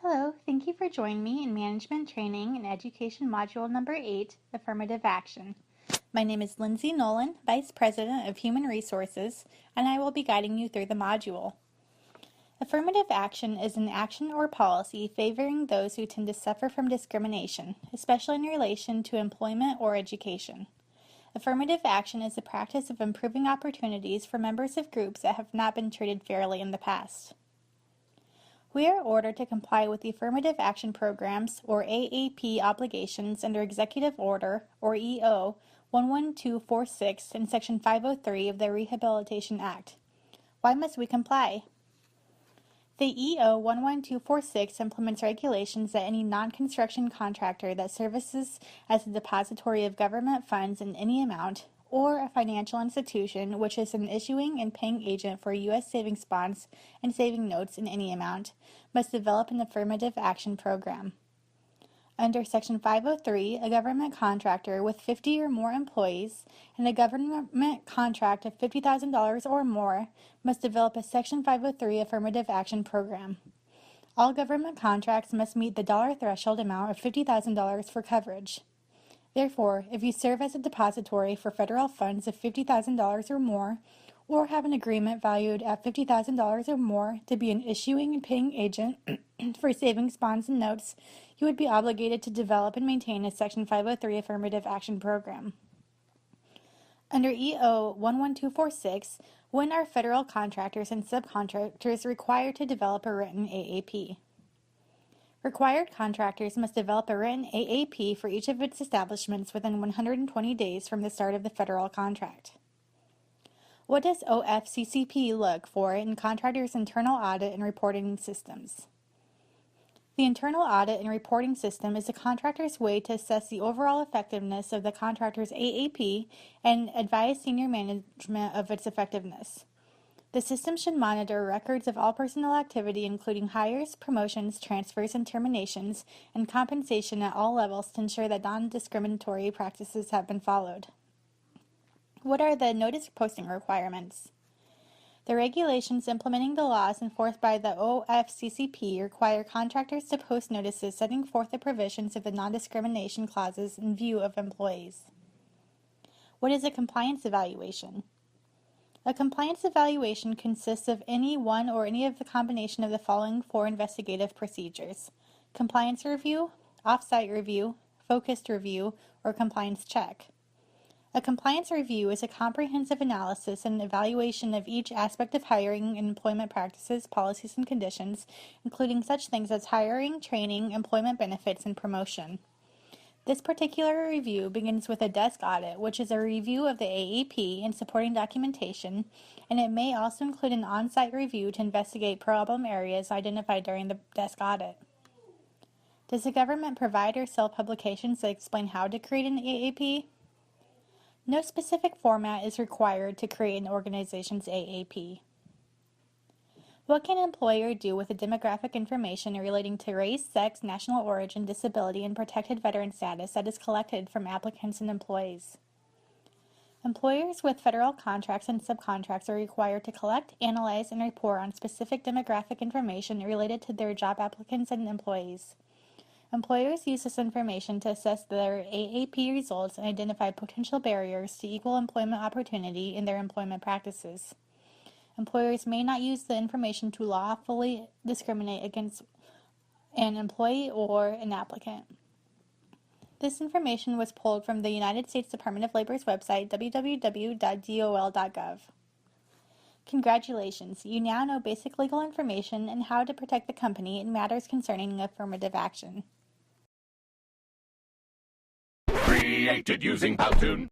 Hello, thank you for joining me in Management Training and Education Module Number 8, Affirmative Action. My name is Lindsay Nolan, Vice President of Human Resources, and I will be guiding you through the module. Affirmative action is an action or policy favoring those who tend to suffer from discrimination, especially in relation to employment or education. Affirmative action is the practice of improving opportunities for members of groups that have not been treated fairly in the past. We are ordered to comply with the Affirmative Action Programs, or AAP, obligations under Executive Order, or EO, 11246 and Section 503 of the Rehabilitation Act. Why must we comply? The EO 11246 implements regulations that any non-construction contractor that services as a depository of government funds in any amount, or a financial institution which is an issuing and paying agent for U.S. savings bonds and saving notes in any amount, must develop an affirmative action program. Under Section 503, a government contractor with 50 or more employees and a government contract of $50,000 or more must develop a Section 503 affirmative action program. All government contracts must meet the dollar threshold amount of $50,000 for coverage. Therefore, if you serve as a depository for federal funds of $50,000 or more, or have an agreement valued at $50,000 or more to be an issuing and paying agent for savings bonds and notes, you would be obligated to develop and maintain a Section 503 affirmative action program. Under EO 11246, when are federal contractors and subcontractors required to develop a written AAP? Required contractors must develop a written AAP for each of its establishments within 120 days from the start of the federal contract. What does OFCCP look for in contractors' internal audit and reporting systems? The internal audit and reporting system is a contractor's way to assess the overall effectiveness of the contractor's AAP and advise senior management of its effectiveness. The system should monitor records of all personnel activity, including hires, promotions, transfers, and terminations, and compensation at all levels to ensure that non-discriminatory practices have been followed. What are the notice posting requirements? The regulations implementing the laws enforced by the OFCCP require contractors to post notices setting forth the provisions of the non-discrimination clauses in view of employees. What is a compliance evaluation? A compliance evaluation consists of any one or any of the combination of the following four investigative procedures: compliance review, off-site review, focused review, or compliance check. A compliance review is a comprehensive analysis and evaluation of each aspect of hiring and employment practices, policies, and conditions, including such things as hiring, training, employment benefits, and promotion. This particular review begins with a desk audit, which is a review of the AAP and supporting documentation, and it may also include an on-site review to investigate problem areas identified during the desk audit. Does the government provide or sell publications that explain how to create an AAP? No specific format is required to create an organization's AAP. What can an employer do with the demographic information relating to race, sex, national origin, disability, and protected veteran status that is collected from applicants and employees? Employers with federal contracts and subcontracts are required to collect, analyze, and report on specific demographic information related to their job applicants and employees. Employers use this information to assess their AAP results and identify potential barriers to equal employment opportunity in their employment practices. Employers may not use the information to lawfully discriminate against an employee or an applicant. This information was pulled from the United States Department of Labor's website, www.dol.gov. Congratulations, you now know basic legal information and how to protect the company in matters concerning affirmative action. Created using Powtoon.